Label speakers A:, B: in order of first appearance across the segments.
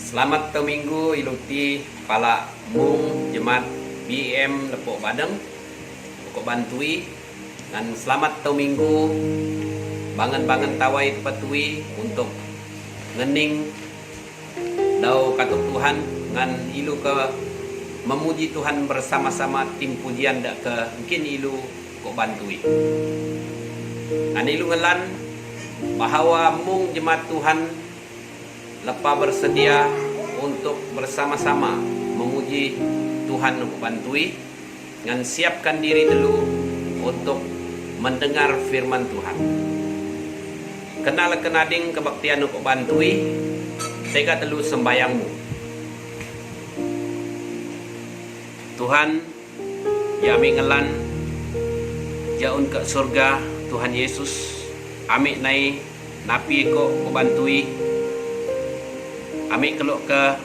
A: Selamat minggu iluti pala mung jemaat BM Lepok Badeng Lepok Bantui dan selamat minggu bangan-bangan tawai patui untuk ngening dau katuk Tuhan ngan ilu ke memuji Tuhan bersama-sama tim pujian dak ke mungkin ilu kok Bantui. Ngan ilu ngelan bahwa mung jemaat Tuhan lepa bersedia untuk bersama-sama memuji Tuhan untuk Bantui dan siapkan diri dulu untuk mendengar firman Tuhan. Kenal kenading kebaktian untuk Bantui, tega dulu sembayangmu. Tuhan, ya ami ngelan jaun ke surga Tuhan Yesus, ami nai napi ko Bantui. Ami keluk ke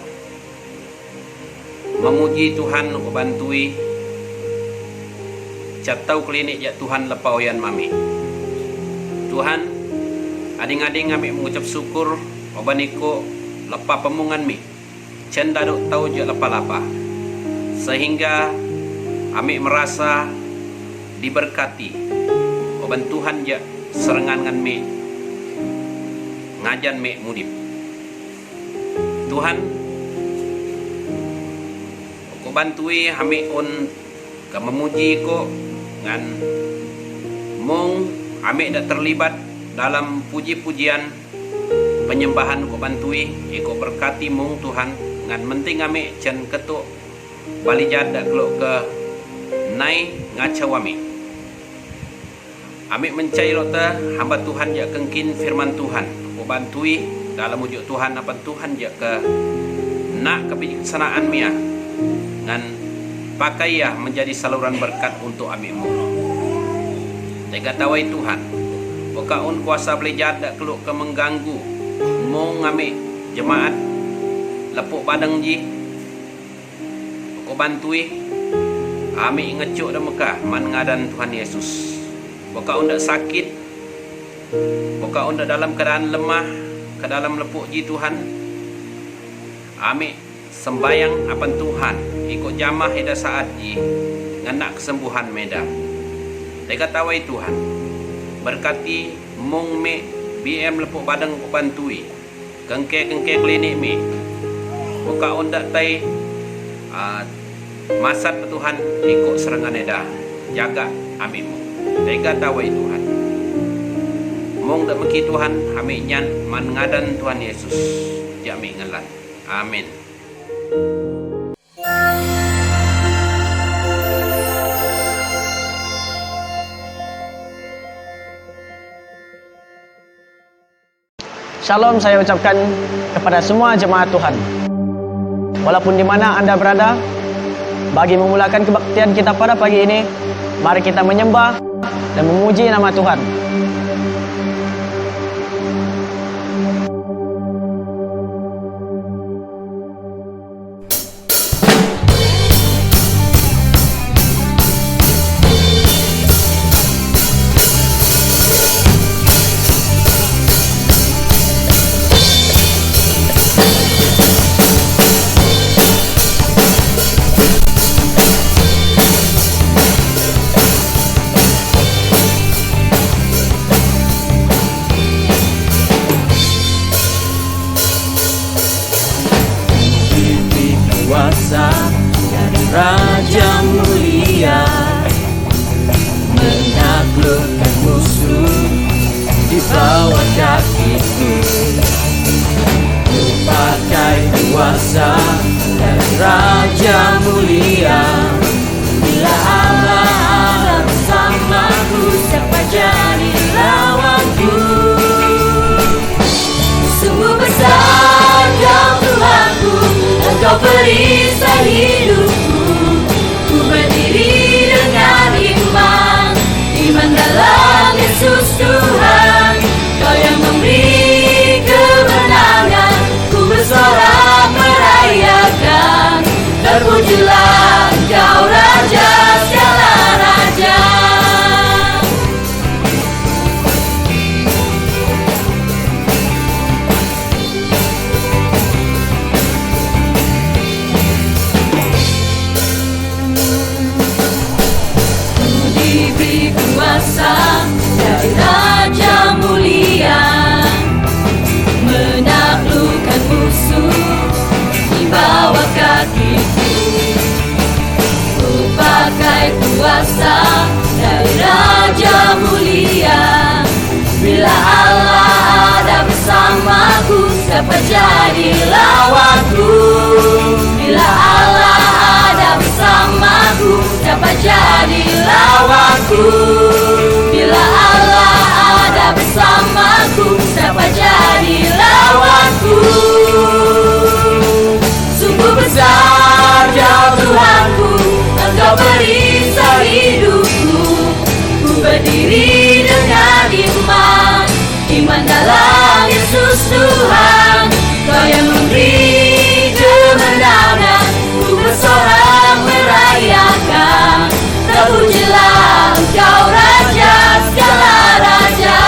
A: memuji Tuhan untuk Bantui. Catau klinik ya Tuhan lepa oyan mami. Tuhan, ading-ading ami mengucap syukur obaniko lepa pemungan mi. Cenda duk tau je lepa-lapa. Sehingga ami merasa diberkati. Oban Tuhan je serengan mi ngajan mi mudip. Tuhan, ko Bantui kami on ke memuji ko ngan mung kami dak terlibat dalam puji-pujian penyembahan ko Bantui iko berkati mung Tuhan ngan menting kami jan ketuk balijat dak keluk ke nai ngacawami. Kami mencai lota hamba Tuhan jak kengkin firman Tuhan ko Bantui dalam wujud Tuhan apa Tuhan je ke nak kebijaksanaan mia dan pakai ya menjadi saluran berkat untuk amikmu. Tega tawai Tuhan bukaun kuasa belejat dak keluk ke mengganggu mung amik jemaat Lepok Badeng ji ko Bantui amik ngecuk dak Mekah man ngadan Tuhan Yesus. Bukaun dak sakit, bukaun dak dalam keadaan lemah ke dalam lepuk ji Tuhan, amik sembayang apan Tuhan ikut jamah eda saat ji nganak kesembuhan meda. Tega tawai Tuhan berkati mung me BM Lepok Badeng ko Bantui kengke klinik me buka ondak tai masat Tuhan ikut serangan eda jaga amikmu. Tega tawai Tuhan mong dak meki Tuhan amik nyan man ngadan Tuhan Yesus jami ngelan. Amin.
B: Shalom saya ucapkan kepada semua jemaat Tuhan. Walaupun di mana Anda berada, bagi memulakan kebaktian kita pada pagi ini, mari kita menyembah dan memuji nama Tuhan.
C: Kuasa dari Raja mulia menaklukkan musuh di bawah kakiku. Ku pakai kuasa dari Raja mulia. Bila Allah bersamaku, siapa jadi lawanku? Sungguh besar Kau Tuhanku, Engkau perisai hidupku. Ku berdiri dengan iman dalam Yesus Tuhan. Kau yang memberi kemenangan, ku bersorak merayakan. Terpujilah Engkau Raja segala raja. dapat jadi lawanku. Bila Allah ada bersamaku, dapat jadi lawanku. Bila Allah ada bersamaku, dapat jadi lawanku. Sungguh besar Kau Tuhanku, Engkau perisai hidupku. Ku berdiri dengan iman, iman dalam Yesus Tuhan. Kau yang memberi kemenangan, ku bersorak merayakan. Terpujilah Engkau Raja segala raja.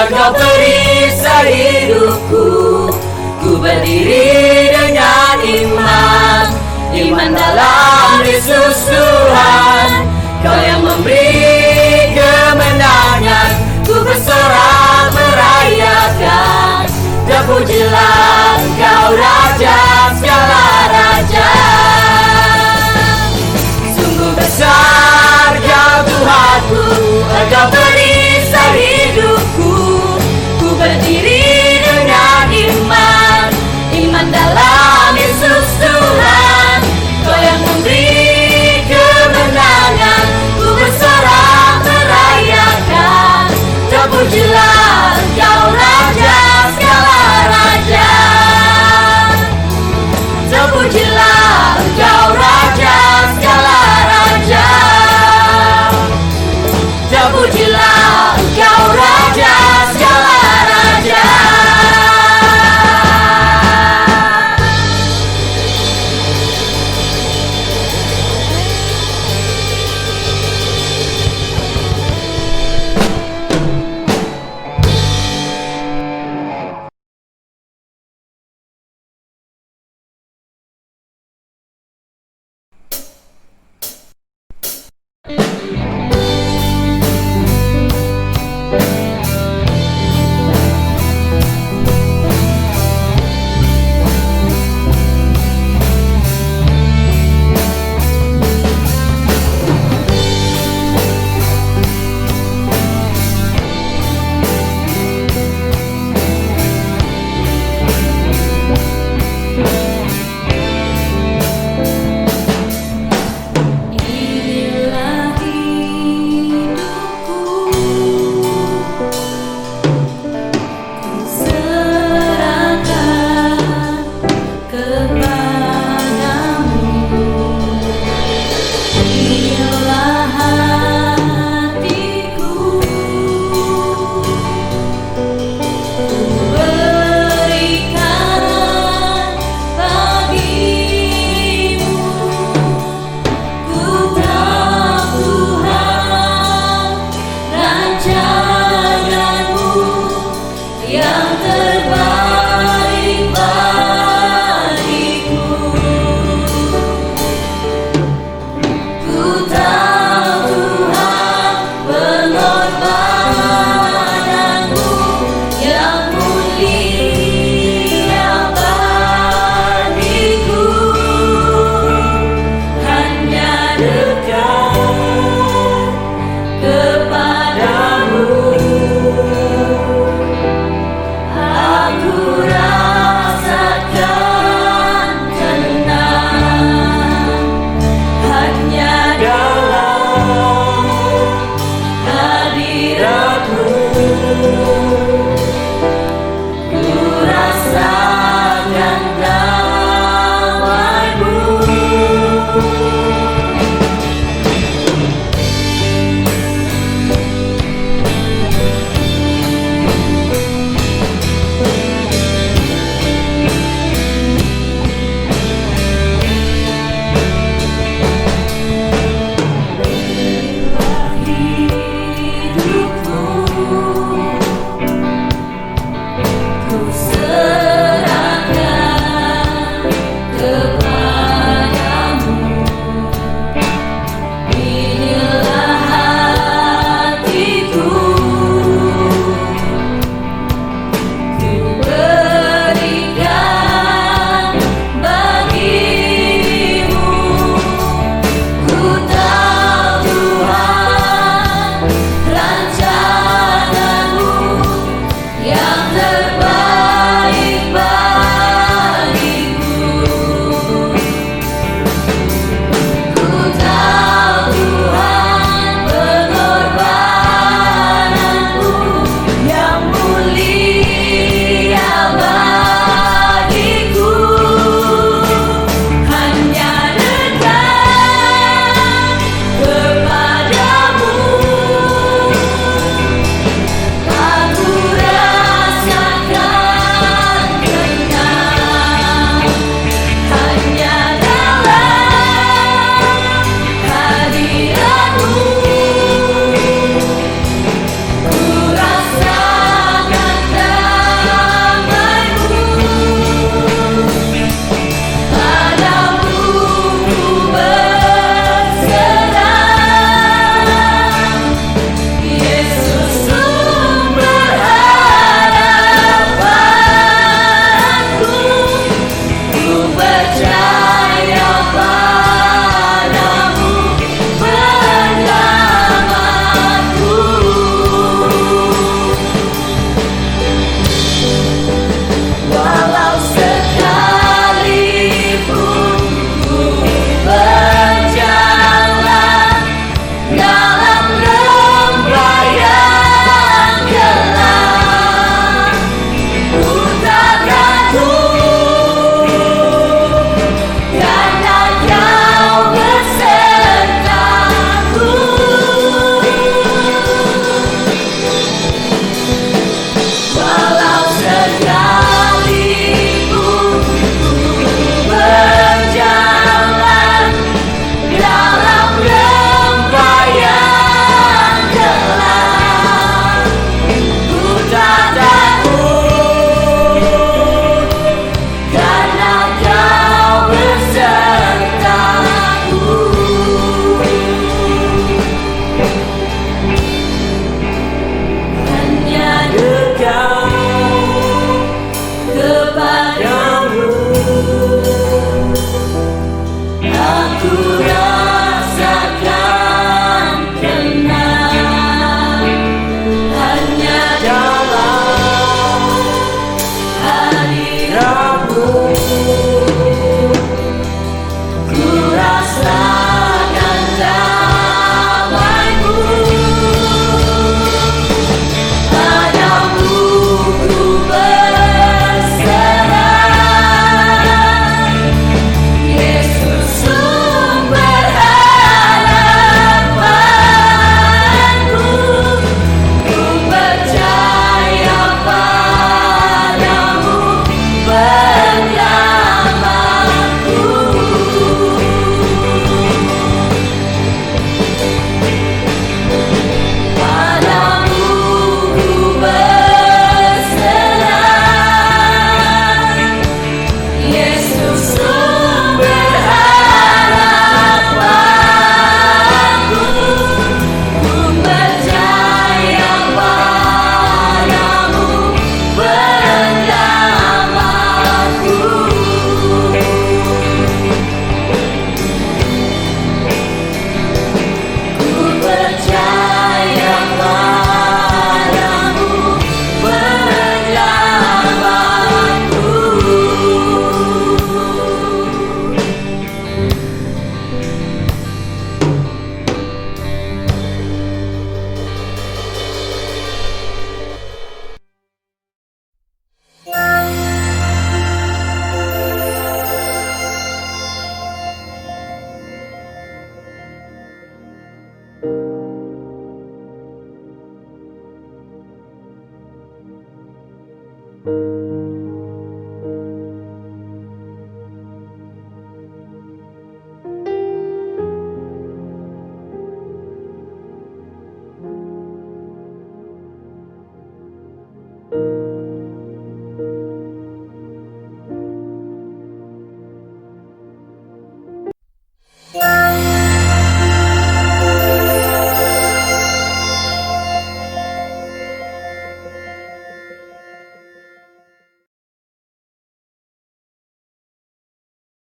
C: Engkau perisai hidupku. Ku berdiri dengan iman, iman dalam Yesus Tuhan. Kau yang memberi kemenangan, ku bersorak merayakan. Terpujilah Engkau Raja segala raja. Sungguh besar Kau Tuhanku, Engkau perisai hidupku. Berdiri dengan iman, iman dalam Yesus Tuhan. Kau yang memberi kemenangan, ku bersorak merayakan. Terpujilah Engkau Raja segala raja.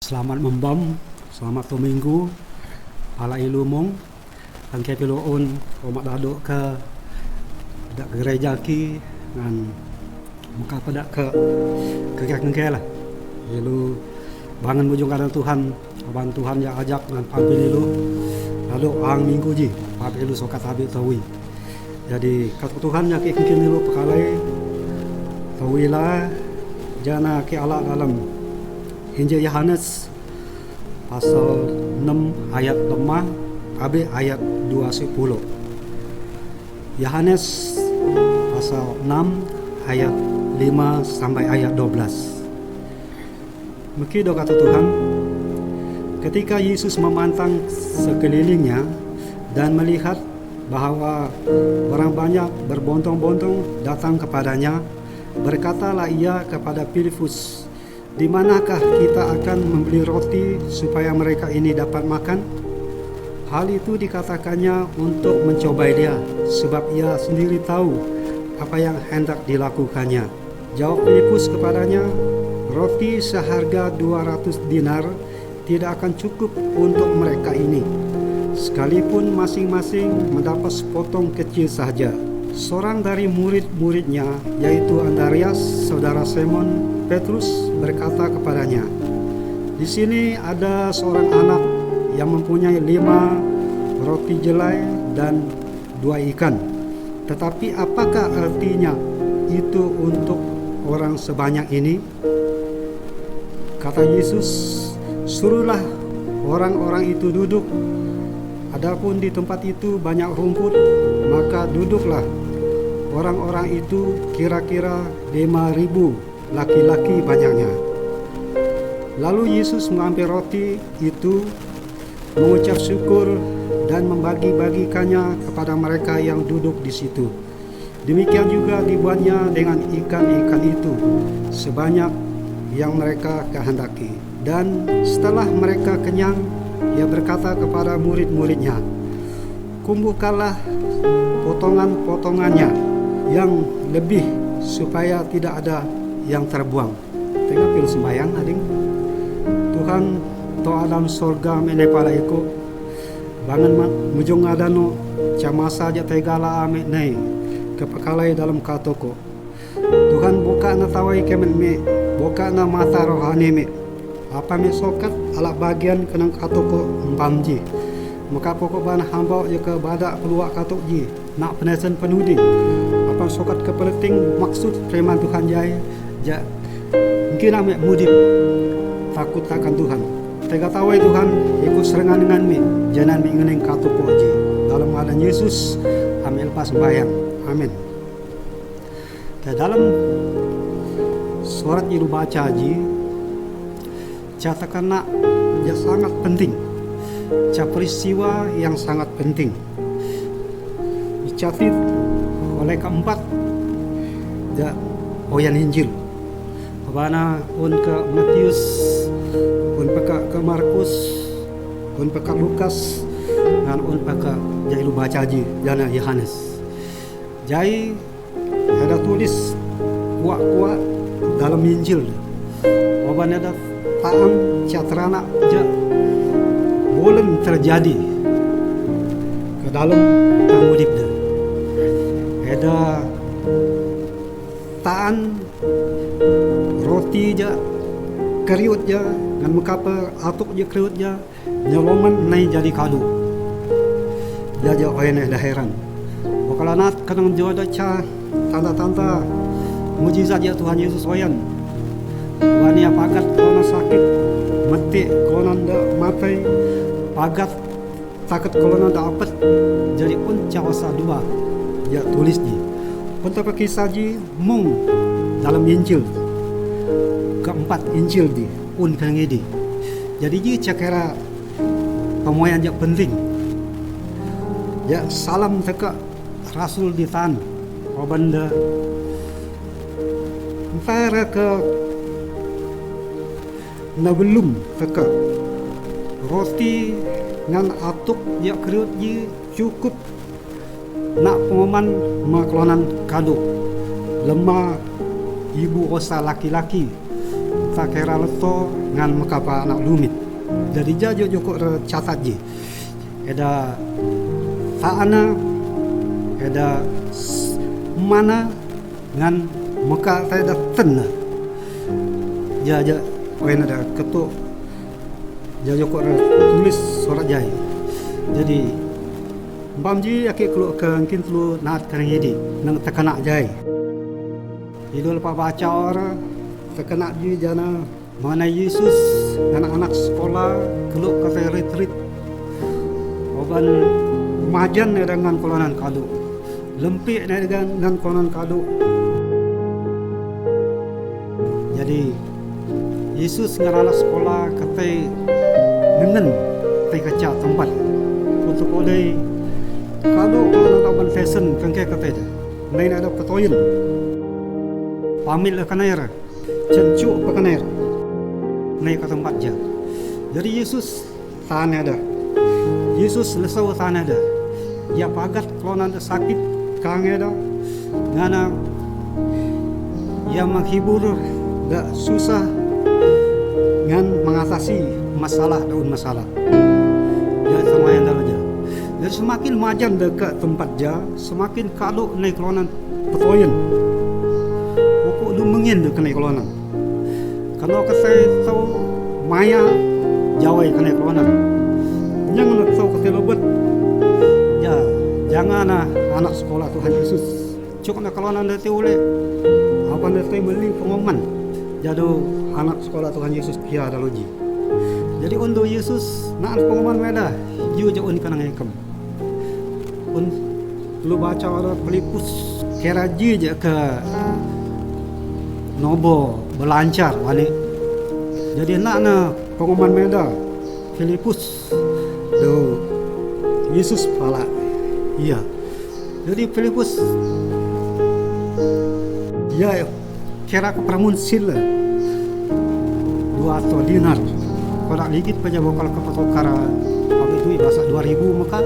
D: Selamat membam, selamat minggu. Ala ilumong ang kepiloon umat dado ke gereja ki ngan muka pada ke kekek lah. Lalu bangun bujung kadang Tuhan, abang Tuhan yang ajak ngan pampil lu. Lalu ang minggu ji, pampil lu sokat habis tawi. Jadi kata Tuhan yang kekek lu pekalai tawilah jana ke ala dalam Injil Yohanes pasal 6 ayat 5 habis ayat 20. Yohanes pasal 6 ayat 5 sampai ayat 12. Begitu kata Tuhan, ketika Yesus memandang sekelilingnya dan melihat bahwa orang banyak berbondong-bondong datang kepadanya, berkatalah ia kepada Filipus, "Di manakah kita akan membeli roti supaya mereka ini dapat makan?" Hal itu dikatakannya untuk mencobai dia, sebab ia sendiri tahu apa yang hendak dilakukannya. Jawab Filipus kepadanya, "Roti seharga 200 dinar tidak akan cukup untuk mereka ini, sekalipun masing-masing mendapat sepotong kecil saja." Seorang dari murid-muridnya, yaitu Andreas, saudara Simon Petrus, berkata kepadanya, "Di sini ada seorang anak yang mempunyai 5 roti jelai dan 2 ikan. Tetapi apakah artinya itu untuk orang sebanyak ini?" Kata Yesus, "Suruhlah orang-orang itu duduk. Adapun di tempat itu banyak rumput, maka duduklah orang-orang itu, kira-kira 5.000 laki-laki banyaknya." Lalu Yesus mengambil roti itu, mengucap syukur dan membagi-bagikannya kepada mereka yang duduk di situ. Demikian juga dibuatnya dengan ikan-ikan itu, sebanyak yang mereka kehendaki. Dan setelah mereka kenyang, ia berkata kepada murid-muridnya, "Kumpulkanlah potongan-potongannya yang lebih supaya tidak ada yang terbuang." Tengah pilih sembahyang ading. Tuhan to alam sorga menepala iko bangan mujung adano camasa aja tegala ame nei kepekalai dalam katoko. Tuhan buka na tawai kemen me, buka na mata rohani me, apa me sokat ala bagian kenang katoko mbamji. Maka pokok bana hamba ya ke badak peluak katok ji nak penesan penudi apa sokat kepeleting maksud preman Tuhan jaya ja mungkin ame mudip takut akan Tuhan. Tega tawai Tuhan ikut serengan dengan mi jangan mi ngeneng katoko ji. Dalam ngalan Yesus kami lepas sembahyang. Amin. Ke dalam surat yang baca ji catakan nak ya sangat penting. Peristiwa yang sangat penting dicatat oleh keempat ya oyan Injil kebana un ke Matius, un ke Markus, un ke Lukas, dan un ke jai lu baca ji jana Yohanes. Jai ada tulis kuat-kuat dalam Injil oban ada taam catrana ja boleh terjadi ke dalam pangudip dia. Ada taan roti ja keriut ja dan mengapa atuk je keriut ja nyaloman nai jadi kadu. Dia ja oyene dah heran. Bokalanat kanang jo ada ca tanda-tanda mujizat ya Tuhan Yesus oyan. Wani pagat kalau sakit mati kalau nanda matai pagat takut kalau nanda apet jadi pun cawasa dua ya tulis di pun tapi kisah ji mung dalam Injil keempat Injil di pun kang di jadi ji cakera pemoyan yang penting ya salam teka Rasul di tan obanda antara ke na belum teka roti ngan atuk ya kriut ji cukup nak pengoman maklonan kado lemah ibu osa laki-laki tak kira leto ngan makapa anak lumit. Jadi jajo joko catat je. Ada saana, ada mana ngan maka saya dah tena. Ja poin ada ketuk jajo joko tulis surat jai. Jadi bamji akik keluar ke mungkin telu naat karang jadi nang tekanak jai. Itu lepas baca orang tekanak je jana mana Yesus anak-anak sekolah keluar ke retreat. Oban majan dengan kolonan kado. Lempik dengan kolonan kado. Jadi Yesus ngarana sekolah katai dengan tai kaca tempat untuk oleh kado kolonan kaban fashion kangke katai dah. Nain ada petoyin. Pamil kanaira. Cencuk kanaira. Naik ke tempat je. Jadi Yesus tanah dah. Yesus lesau tanah dah. Dia pagat kalau nanti sakit kange dah. Ngana ia menghibur dah susah ngan mengatasi masalah daun masalah. Dia sama yang dah aja. Jadi semakin majan dekat tempat je, semakin kalau naik kelonan petoyen. Pokok lu mengin dekat naik kelonan. Kalau saya tahu maya jawai kena kelonan. Jangan tahu kata lebet. Ya, jangan anak sekolah Tuhan Yesus. Cuk nak kelonan dete oleh apa dete beli pengumuman. Jadu anak sekolah Tuhan Yesus kia ada loji. Jadi untuk Yesus nak pengumuman meda, you jauh ni kanang ekam. Lu baca ada Filipus kira je ke nobo berlancar wani. Jadi nakna pengumuman meda Filipus do Yesus pala. Iya. Jadi Filipus dia kira keperamun sila 200 dinar. Kalau ligit paja bokal ke patokara apa itu bahasa 2000 maka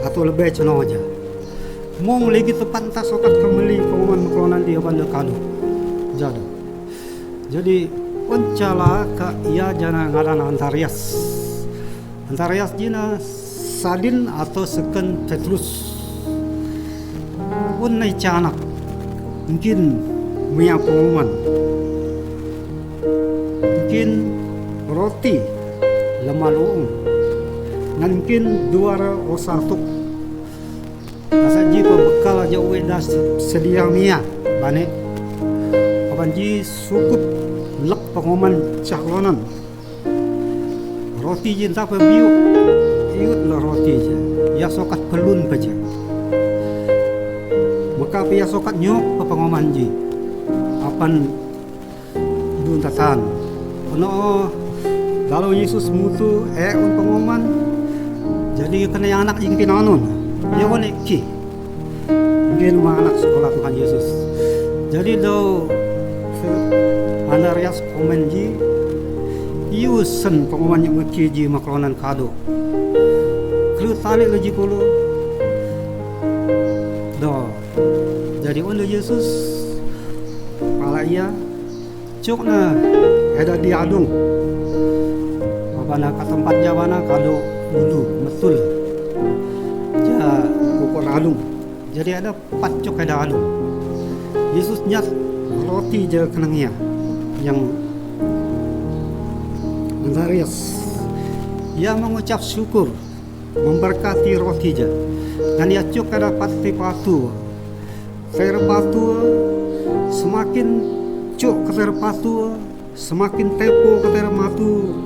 D: atau lebih ceno aja. Mong ligit pantas sokat kembali pengumuman makronan dia bandar kado. Jadi pencala ka ia jana ngaran Antarias. Antarias jina Sadin atau seken Petrus. Pun naik canak. Mungkin punya pengumuman. Mungkin roti lemah luung. Dan mungkin duara osatuk. Masa jika bekal aja udah sedia mia bane. Abanji sukup lek pengumuman caklonan. Roti je tak biuk. Iut lah roti je. Ya sokat pelun paja. Maka ya sokat nyok pengumuman je. Apan dun tatan. Ono kalau Yesus mutu pengumuman. Jadi kena yang anak ingin anon. Ya wane ki. Mungkin anak sekolah Tuhan Yesus. Jadi do Anarias komenji iusen pengumuman yang mekiji makronan kado. Kelu tali lagi puluh. Do. Jadi untuk Yesus pala ia cuk na ada di adung. Bapana ke tempat jawana kado dulu betul. Ja pokok adung. Jadi ada pacuk ada adung. Yesus nyat roti je kenangnya yang Antarias ia mengucap syukur memberkati roti je dan ia cuk ada pati patu patu semakin cuk keter patu semakin tepo keter matu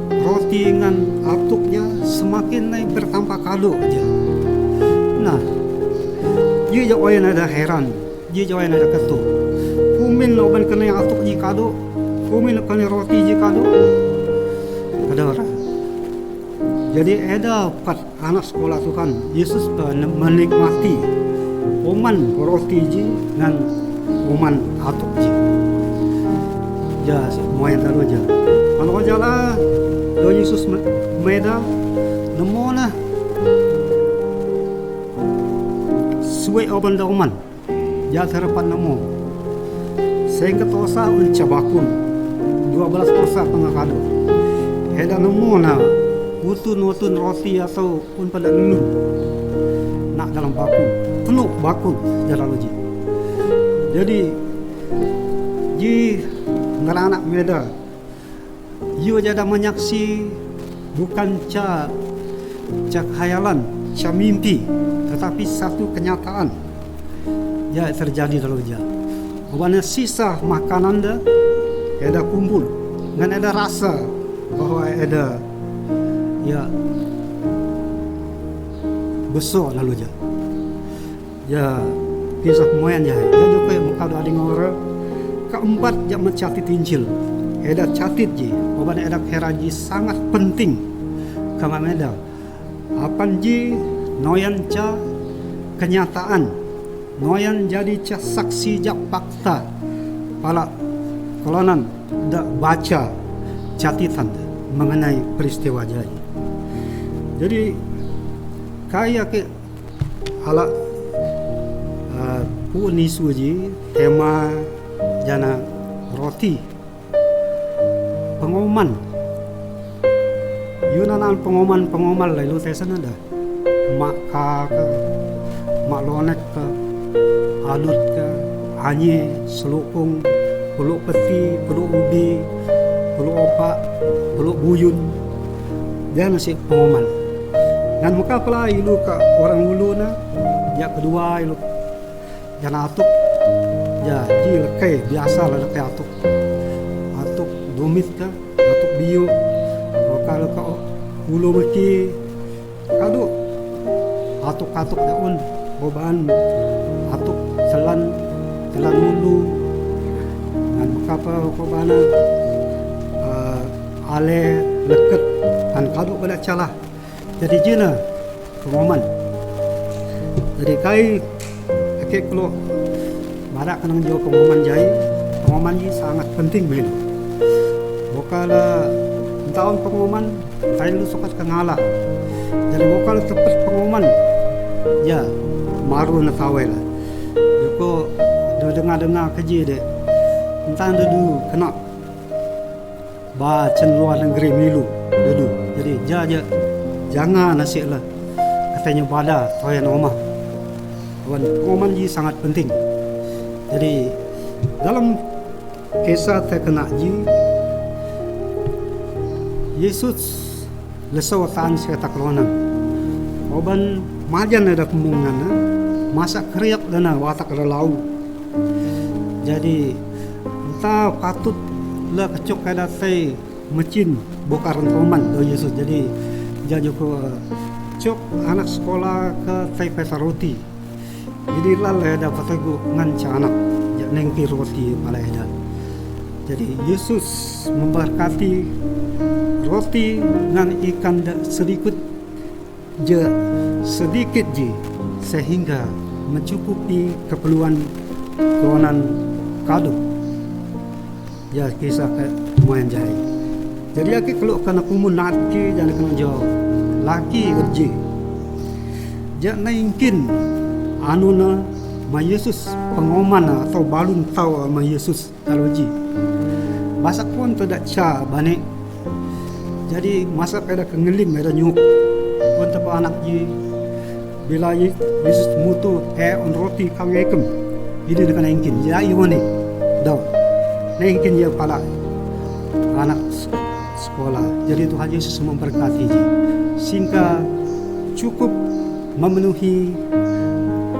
D: roti dengan atuknya semakin naik bertambah kado aja. Nah dia jauh ada heran dia jauh ada ketuk kumin oban kena yang atuk ji kado kumin kena roti ji kado ada orang. Jadi ada 4 anak sekolah Tuhan Yesus menikmati oman roti ji dan oman atuk ji. Ya semua yang lalu aja. Kalau jalan do Yesus meda nemona suwe oban da oman. Ya harapan namo. Sehingga tosa uncabakun 12 kosa tengah kado. Ada nemu na utun roti atau pun pada lulu nak dalam baku penuh baku jalan uji. Jadi ji ngeranak meda you jada menyaksi bukan ca khayalan, ca mimpi, tetapi satu kenyataan ya terjadi dalam uji. Bahwa sisa makanan dah ada kumpul dan ada rasa bahwa ada ya besar lalu je. Ya kisah moyan je. Ya juga yang muka ada orang keempat yang mencatat Injil. Ada catat je. Bahwa ada keraji sangat penting kama meda. Apan je noyan ca kenyataan. Noyan jadi ca saksi jak fakta. Pala kolonan dak baca catatan mengenai peristiwa jadi. Jadi kaya ke ala puni suji tema jana roti pengumuman Yunanan pengumuman lalu tesan ada mak ka mak lonek ke alut ke anye selukung peluk peti peluk ubi peluk opak peluk buyun dia nasi pengumuman dan muka pula ilu ka orang ulu na yang kedua ilu jana atuk ya ji lekai biasa lah lekai atuk dumit ka atuk bio muka leka ulu meki kadu atuk daun boban atuk selan ulu dan muka pa kobana ale leket dan kadu pada calah jadi jina pengumuman jadi kai akek lo barak kenang jauh pengumuman ini sangat penting bel bokala tahun pengumuman kai lu suka kengalah jadi bokala tepat pengumuman ya maru na tawel ko do dengar keji de entah dulu kena baca luar negeri milu dulu jadi jangan nasib lah katanya pada toyan omah pengumuman ji sangat penting. Jadi dalam kisah terkena ji Yesus lesau tan serta kelonan oban majan ada kemungan masak kriak dana watak relau jadi entah patut lah kecok kada say mecin bokaran koman do Yesus jadi jajo ko cok anak sekolah ke tay pesa roti jadi lalu ada patagu nganca anak jak nengki roti pala ada jadi Yesus memberkati roti dengan ikan sedikit je sehingga mencukupi keperluan kelonan kado ya kisah ke moyan jari jadi aki kalau kena kumun naki jangan kena jauh laki kerja jangan ingin anuna ma Yesus pengumuman atau balun tahu ma Yesus teologi masa pun tidak ca banik jadi masa pada kengelim ada nyuk pun tepa anak ji bila Yesus mutu on roti kangekem ini dengan ingin ya iwani dah ingin dia pala anak sekolah jadi Tuhan Yesus memberkati ji sehingga cukup memenuhi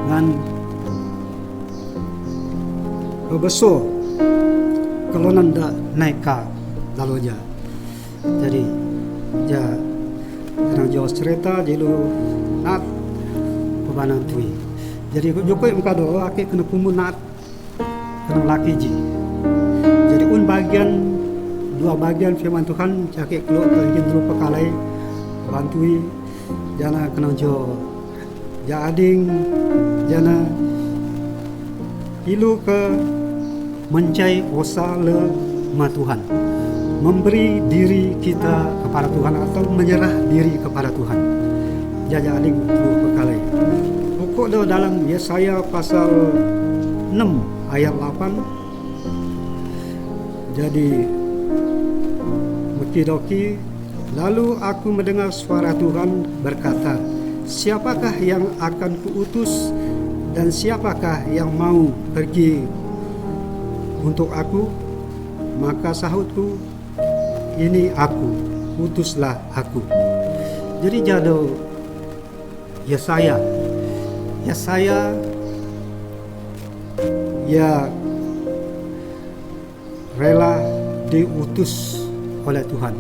D: dengan besar kelonan dah naik ka lalu aja jadi ya kena jauh cerita jadi nak pebanan tui jadi joko yang kado aki kena kumun nak kena laki ji jadi dua bagian firman Tuhan cakap keluar terjun dulu pekalai bantui jana kena jauh jading jana ilu ke mencai osa le ma Tuhan memberi diri kita kepada Tuhan atau menyerah diri kepada Tuhan jaja aling dulu pekalai pokok do dalam Yesaya pasal 6 ayat 8 jadi doki-doki, lalu aku mendengar suara Tuhan berkata, siapakah yang akan kuutus dan siapakah yang mau pergi untuk aku? Maka sahutku, ini aku, utuslah aku. Jadi jado Yesaya ya rela diutus oleh Tuhan.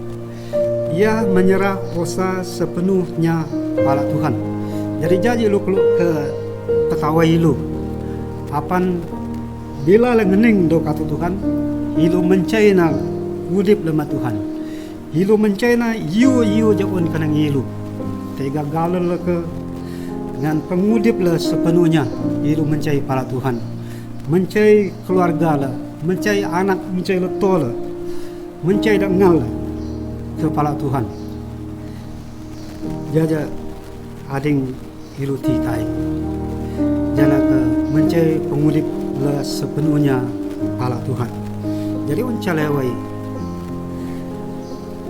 D: Ia menyerah kuasa sepenuhnya pada Tuhan. Jadi jadi lu keluk ke ketawai lu. Apan bila lengening do kata Tuhan, ilu mencaina udip lemah Tuhan. Ilu mencaina yu jaun kanang ilu. Tega galal ke dengan pengudip le sepenuhnya ilu mencai pada Tuhan. Mencai keluarga le, mencai anak, mencai letol le, mencai dengal le kepala Tuhan. Jaja ading ilu tikai. Jana ke mencai pengudip le sepenuhnya pada Tuhan. Jadi uncalewai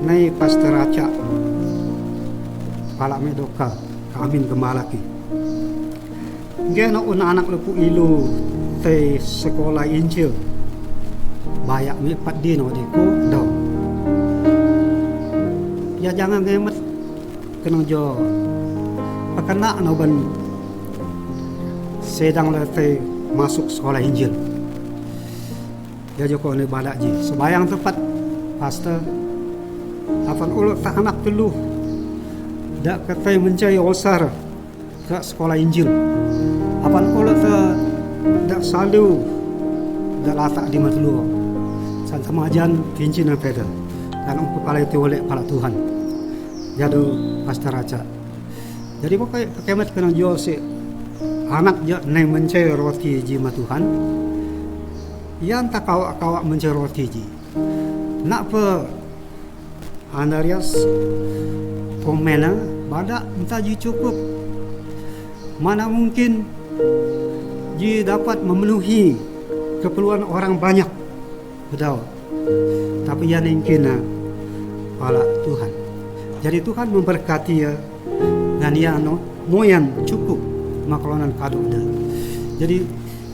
D: nai pastor acak palak medoka kamin gemalaki. Gena anak lepu ilu te sekolah Injil bayak mi pat dino deko do. Ya jangan ngemet kenang jo pakana noban sedang lete masuk sekolah Injil. Ya joko ni balak ji sebayang tepat pastor apan uluk tak anak telu dak katai mencari osar ke sekolah Injil. Apan uluk dak salu dak latak di matlu san samajan kincin na peda dan umpu palai tu oleh pala Tuhan. Jadu pastor aca. Jadi pokai kemet kenang jo si anak ja neng mencari roti ji ma Tuhan. Yang tak kawak mencari roti ji. Nak pe Andarias komena badak minta ji cukup. Mana mungkin ji dapat memenuhi keperluan orang banyak. Betul. Tapi yang mungkin pala Tuhan. Jadi Tuhan memberkati ya dengan ia noyan cukup maklonan kado dah. Jadi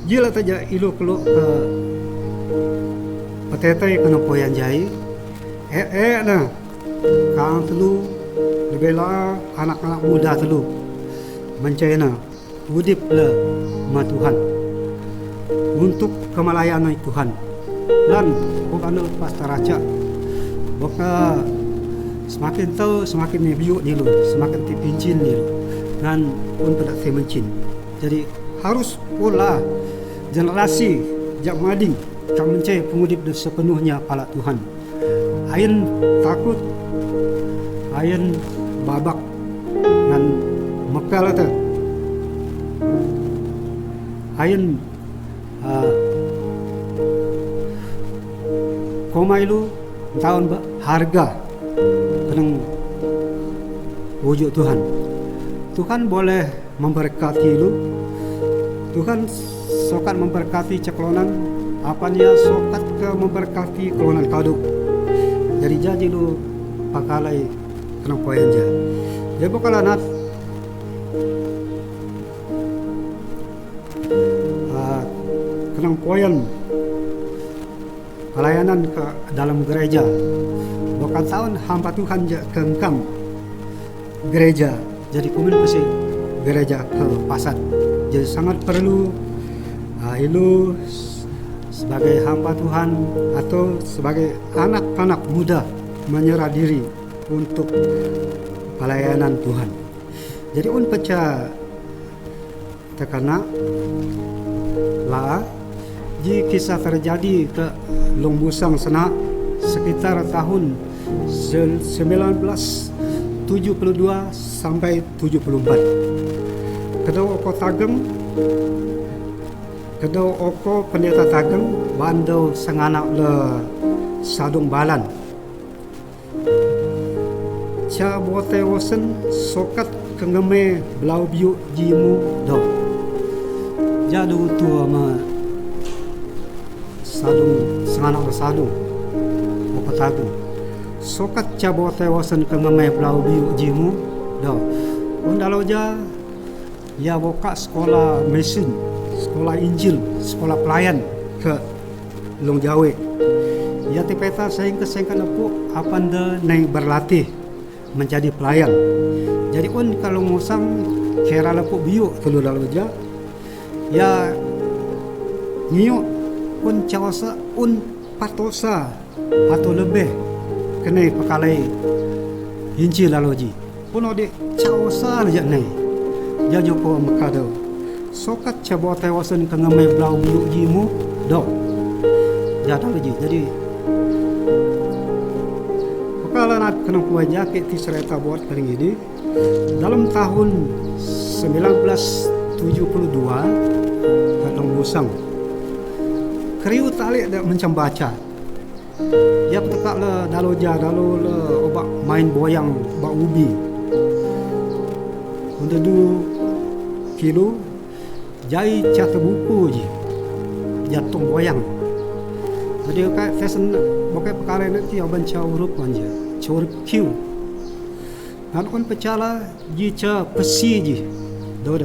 D: jila saja ilu keluk ke petetai kena poyan jai. Na kang telu lebela anak-anak muda telu mencena udip le ma Tuhan untuk kemalayan Tuhan. Dan bukan pastor aca boka semakin tahu semakin nebiuk ni lu, semakin tipincin ni lu, dan pun tidak semencin. Jadi harus pula generasi jak mading tak mencari pengudip sepenuhnya pala Tuhan. Ain takut, ain babak dan mekal tu. Ain komai lu tahun harga kenang wujud Tuhan. Tuhan boleh memberkati lu. Tuhan sokat memberkati ceklonan apa dia sokat ke memberkati kelonan kaduk. Jadi jadi lu pakalai kena poin je. Dia bukanlah nak kena poin pelayanan ke dalam gereja. Bukan tahun hamba Tuhan je kengkang gereja. Jadi kumin pasti gereja ke pasar. Jadi sangat perlu ilu sebagai hamba Tuhan atau sebagai anak-anak muda menyerah diri untuk pelayanan Tuhan. Jadi pecah tekana lah jika kisah terjadi ke Longbusang sana sekitar tahun 1972 sampai 74. Kedua oko pendeta Tageng bandau senganak le sadung balan. Ca bote wosen sokat kengeme belau biu jimu do. Jadu tua ma sadung senganak le sadung oko Tageng. sokat cabo tewasan ke ngamai belau biu jimu dah undalo ja ya boka sekolah mesin, sekolah Injil, sekolah pelayan ke Long Jawe. Ya tipeta sehingga aku apanda naik berlatih menjadi pelayan. Jadi kalau musang kira laku biu telu lalu ja ya nyiu cawasa patosa atau lebih kena pakalai Injil lalu ji. Di cawasa aja naik. Ya joko makado sokat cabo tewasan ke ngamai belau biu jimu do jada lagi jadi bakalan nak kena kuat jakit ti sereta buat paling ini dalam tahun 1972 kadang busang kriu talik dak mencam baca ya petekak le dalu le obak main boyang bak ubi untuk kilo jai cat buku je jatuh boyang jadi kayak fashion pakai perkara nanti aban cau huruf manja cau huruf Q dan kon pecala ji ca pesi je dodo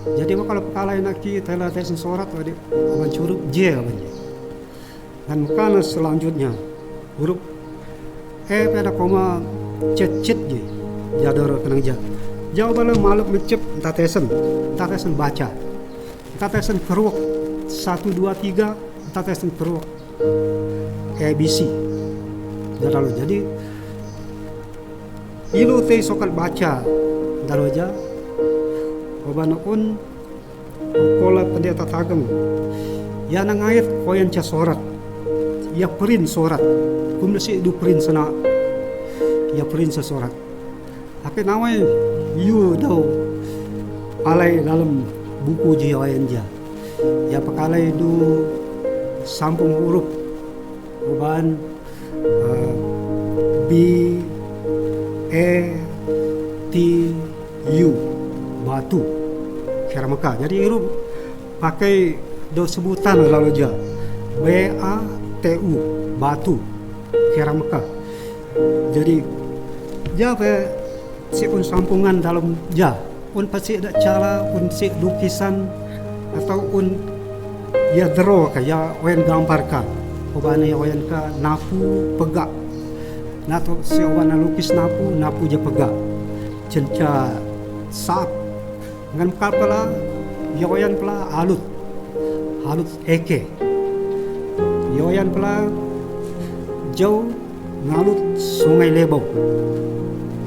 D: jadi kalau perkara nanti telah fashion sorat tadi aban cau huruf J aban dan makana selanjutnya huruf pada koma cet je jador kenang ja jawabannya maluk mencep tatesan baca tatesan peruk 1 2 3 tatesan peruk ABC jadi ilu teh sokat baca daloja obana un kola pendeta tagem ya nangait koyan ca sorat ya print sorat kumnasi du print sana ya print sorat tapi nawai you daw palay dalam buku jiwayan ja ya pakalay du sampung huruf uban B E T U batu kira maka jadi huruf pakai do sebutan lalu ja B A T U batu kira maka jadi jawab si sampungan dalam ja pasti ada cara si lukisan atau ya draw ka ya wen gambar ka obana ya wen ka napu pegak nato si obana lukis napu je pegak cenca saat ngan kapala ya wen pala halut eke ya wen pala jauh ngalut sungai Lebau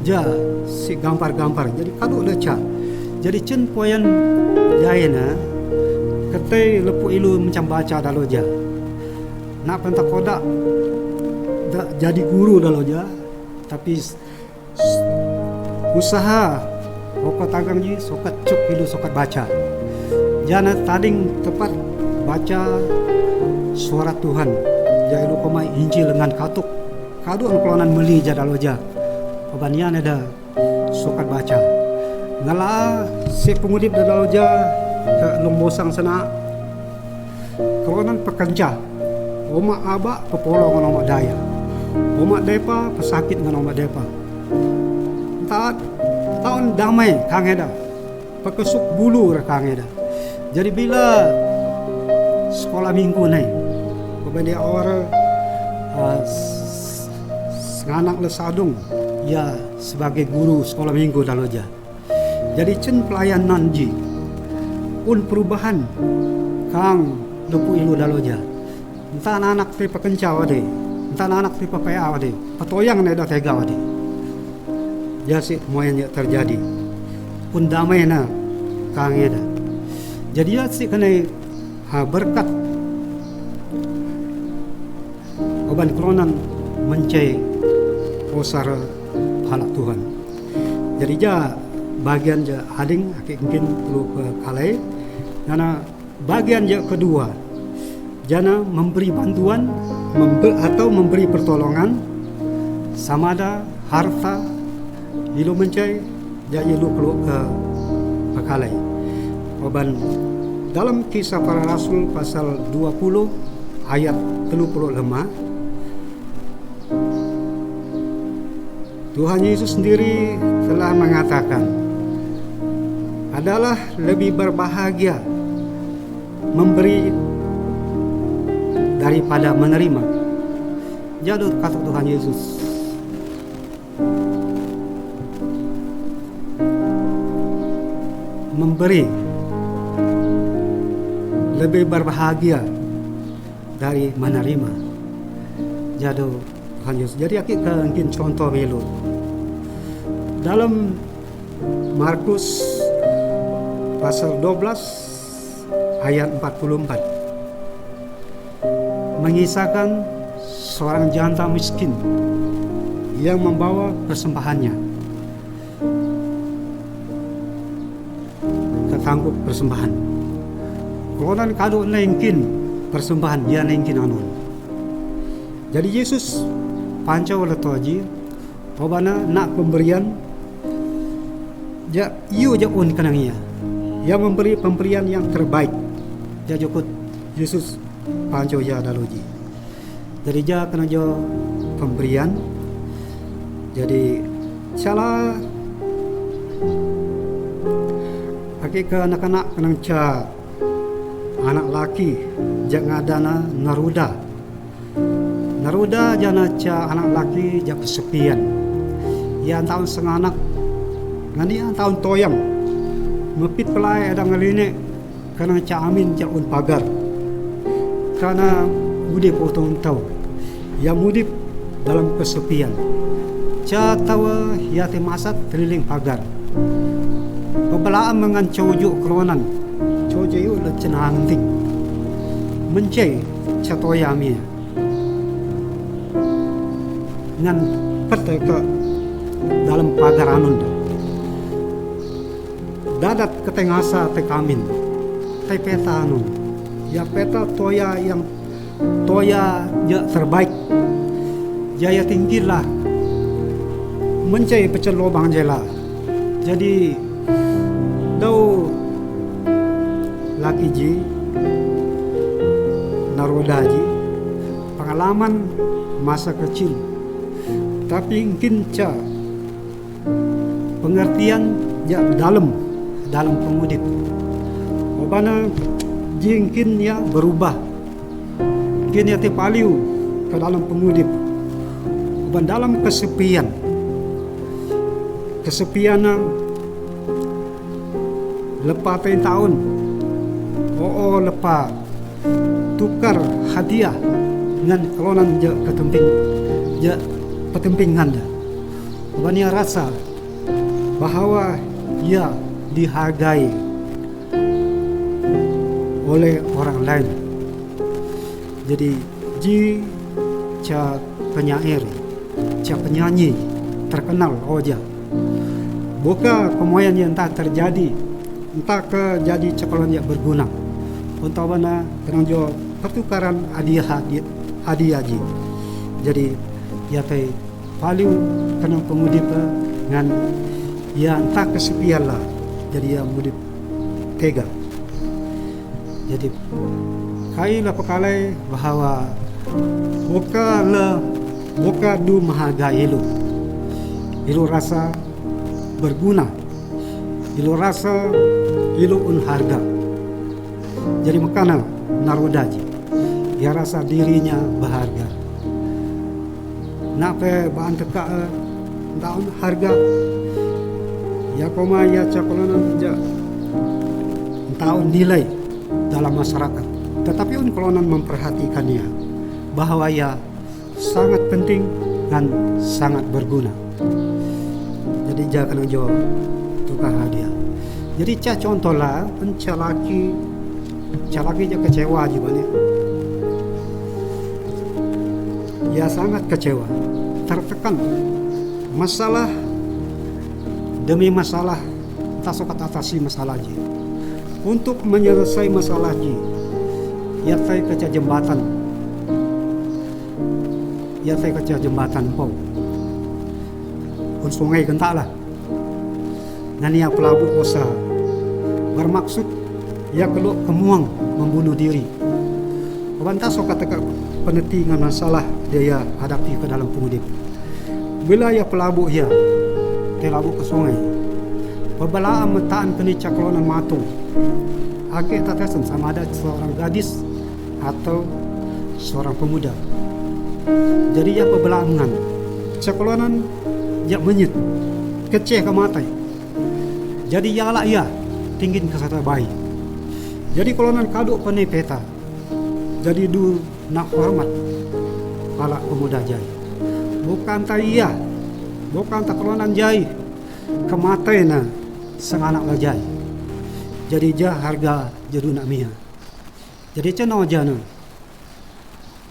D: ja si gambar-gambar jadi kado leca jadi cen poyan jayana ketai lepu ilu macam baca dalo ja nak pentak kodak jadi guru dalo ja tapi usaha pokok tagang ji sokat cuk ilu sokat baca jana tading tepat baca suara Tuhan ja ilu komai Injil dengan katuk kado kelonan meli ja dalo ja Pabanian ada sokat baca ngala si pengudip dalam ja ke Lombosang sana kawanan pekerja oma aba pepolo dengan oma daya oma depa pesakit dengan oma depa tahun damai kangeda pekesuk bulu kangeda jadi bila sekolah minggu naik kepada orang anak lesadung ya sebagai guru sekolah minggu daloja jadi cen pelayanan ji perubahan kang lepu ilu daloja entah anak ti pekencaw ade entah anak ti pepaya ade patoyang neda tega ade ya si moyanya terjadi damai na kang eda jadi ya si kena berkat oban kronan mencai osar halak Tuhan. Jadi ja bagian ja ading mungkin perlu ke kalai. Karena bagian ja kedua jana memberi bantuan atau memberi pertolongan sama ada harta ilu mencai ja ilu perlu ke kalai. Oban dalam kisah para rasul pasal 20 ayat 35 Tuhan Yesus sendiri telah mengatakan adalah lebih berbahagia memberi daripada menerima. Jadi kata Tuhan Yesus, memberi lebih berbahagia dari menerima. Jadi Tuhan Yesus. Jadi kita mungkin contoh melu dalam Markus pasal 12 ayat 44 mengisahkan seorang janda miskin yang membawa persembahannya ke tangkup persembahan. Kalau kado nengkin persembahan dia nengkin anon. Jadi Yesus pancau letoji obana nak pemberian ja iyo ja un kanangnya. Ia memberi pemberian yang terbaik. Ja jokut Yesus pancau ja daloji. Jadi ja kena jo pemberian. Jadi salah hakika anak-anak kena ca anak laki jangan adana naruda jana ca anak laki ja kesepian ya tahun senganak ngani tahun toyang mepit pelai ada ngeline karena ca amin ja un pagar karena mudip potong tau ya mudip dalam kesepian ca tawa ya te masak keliling pagar pebelaan mengan cojo kronan cojo yu le cenang ting mencai ca toyami ngan pete ke dalam pagar anun dadat ketengasa te kamin te peta anun ya peta toya yang toya ya terbaik jaya tinggi lah mencai pecel lobang jela jadi dau laki ji narodaji pengalaman masa kecil tapi mungkin ca pengertian ya dalam pengudip obana jingkin ya berubah mungkin ya te paliu ke dalam pengudip oban dalam kesepian lepa tahun lepa tukar hadiah dengan kelonan je ketemping je petempingan dah. Bania rasa bahwa ia dihargai oleh orang lain. Jadi ji ca penyair, ca penyanyi terkenal oja. Buka kemoyan yang tak terjadi, entah ke jadi cakalan yang berguna. Untuk mana kenangjo pertukaran hadiah ji. Jadi ya teh paling kenang pengudip dengan ya entah kesepian lah. Jadi ya mudip tega. Jadi kailah pekalai bahwa buka du menghargai ilu rasa berguna, ilu rasa ilu unharga. Jadi makana narodaji dia rasa dirinya berharga. Nape bahan teka daun harga ya koma ya cakolonan ja tahun nilai dalam masyarakat. Tetapi kolonan memperhatikannya bahwa ya sangat penting dan sangat berguna. Jadi jangan jo tukar hadiah. Jadi contoh lah pencalaki aja kecewa juga nih. Ya sangat kecewa, tertekan masalah demi masalah, tak sokat atasi masalah ji. Untuk menyelesai masalah ji, ya saya kaca jembatan, pau, sungai gentak lah. Nania pelabuh osa bermaksud ya keluk kemuang membunuh diri. Bantah sokat teka penetingan masalah dia hadapi ke dalam pengudip. wilayah pelabuk ia pelabuk ke sungai perbelaan metaan kini caklonan matung agak tak tersen sama ada seorang gadis atau seorang pemuda. Jadi ia perbelaan caklonan ia menyit kecil ke mata. Jadi ialah ia tinggi ke satu bayi. Jadi kalau nan kaduk pani peta. Jadi du nak hormat ala pemuda jai. Bukan tak ia, bukan tak kelonan jai kematai na senganak la jai. Jadi jah harga jadu nak mia. Jadi ceno jana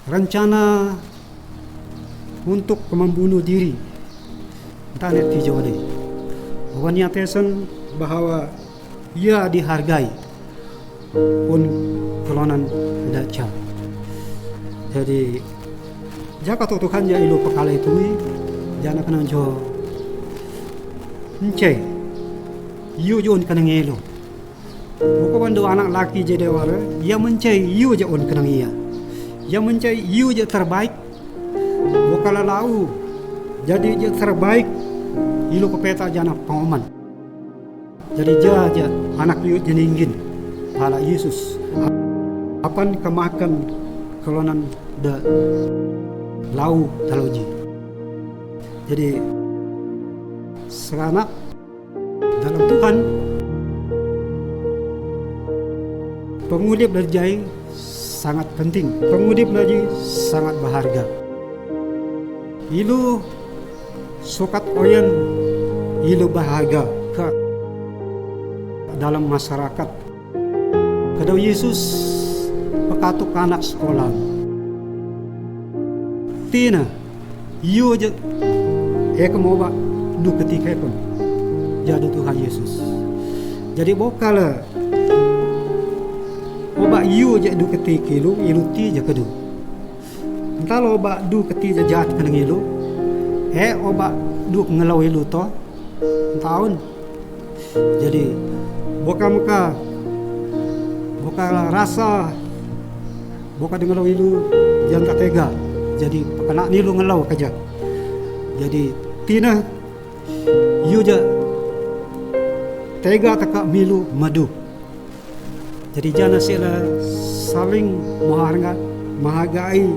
D: rencana untuk membunuh diri. Tak net hijau deh. Awalnya tesen bahawa ia dihargai pun kelonan tidak cah. Jadi jika Tuhan ya ilu pekala itu jangan kena jo encai yu jon kena ngelo bukan bandu anak laki jadi wara ia mencai yu je on kena ia ia mencai yu je terbaik bukan lalau jadi je terbaik ilu kepeta jana pengoman jadi jaja anak yu jeningin hala Yesus apan kemakan kelonan da lau taloji. Jadi seranak dalam Tuhan pengudip darjai sangat penting. Pengudip lagi sangat berharga. Ilu sokat oyan ilu berharga ke dalam masyarakat. Kedau Yesus pekatuk anak sekolah. Tina, yu je, kemoba du ketika pun jadi Tuhan Yesus. Jadi bokala, oba yu je du ketika ilu ti je kedu. Entah lo oba du ketika jahat kena ilu, oba du ngelau ilu to, tahun. Jadi boka muka, boka rasa, boka dengelau ilu jangan tak tega. Jadi kena nilu ngelau kerja. Jadi tina yu je tega takak milu madu. Jadi jangan sila saling menghargai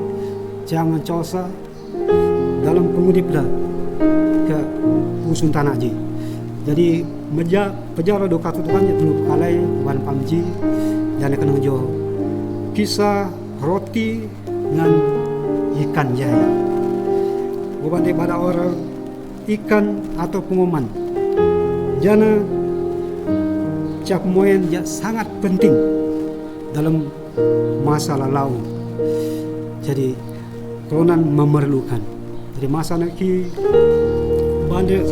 D: jangan cosa dalam pengudip dah ke usun tanah ji. Jadi pejar do katu Tuhan je telu kalai wan pamji jangan kena jo kisah roti dengan ikan jaya. Bukan daripada orang ikan atau pengumuman. Jana cak moyen yang sangat penting dalam masa lalu. Jadi kelonan memerlukan. Jadi masa naki bandek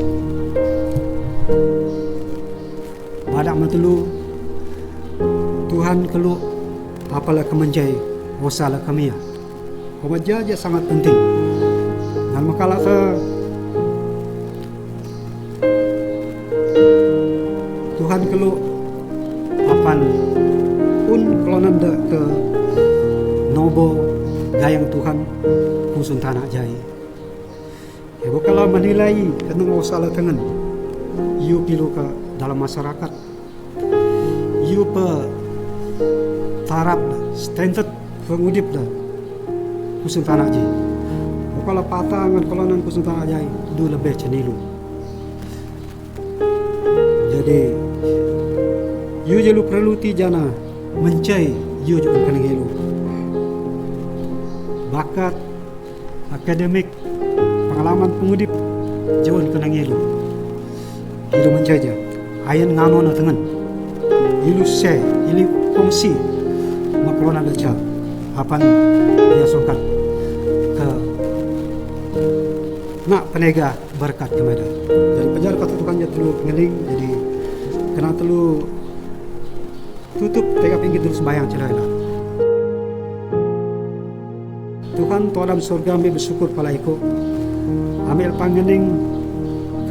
D: badak mentelu Tuhan kelu apalah kemenjai wasala kami ya. Pemaja je sangat penting. Dan makalah Tuhan kelu apan pun kelonan dah ke nobo gayang Tuhan kusun tanah jai. Kalau menilai kena salah tengen, you pilu ke dalam masyarakat, you pe tarap standard pengudip dah kusun tanah jai. Kalau patah dengan kelonan kusun tanah jai, du lebih cenilu. Jadi you jelu perlu ti jana mencai you juga kena ngelu. Bakat akademik pengalaman pengudip jauh kena ngelu. Ilu mencai je. Ayan ngano na tengen. Ilu share, ilu kongsi maklona baca. Apan dia songkat ke nak penega berkat kemada. Jadi penjar kata Tuhan je telu ngeling. Jadi kena telu tutup tega pinggir terus bayang cerai lah. Tuhan tu dalam surga ambil bersyukur pala iko. Ambil pangening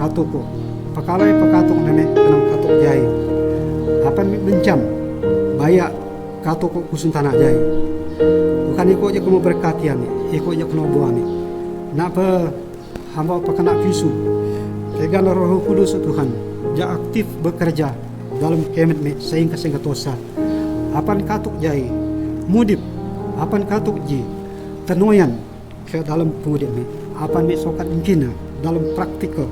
D: katuko. Pakalai pakatuk nenek kenang katuk jai. Apa mencam bayak katuko kusun tanah jai. Bukan iko je kamu berkati ami, iko je kamu buami. Nak hamba pekena Yusuf. Tegan Roh Kudus Tuhan, ja aktif bekerja dalam kemet me sehingga tosa. Apan katuk jai, mudip, apan katuk ji, tenoyan ke dalam pemudip me. Apan me sokat ingkina dalam praktikal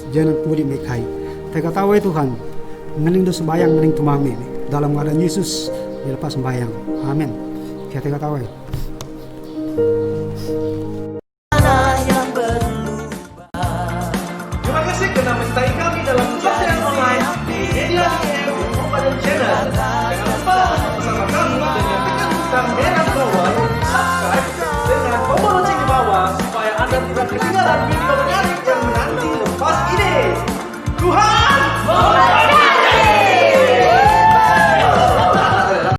D: jalan pemudip me kai. Tega tahu Tuhan, ngening do sembayang ngening tumami me. Dalam ngaran Yesus dilepas sembayang. Amin. Kita tega tahu.
E: Terima kasih karena mencintai kami dalam kebaktian online di media Padan Channel. Jangan lupa bersama kami dan nyalakan butang merah bawah subscribe dengan tombol lonceng di bawah supaya Anda tidak ketinggalan video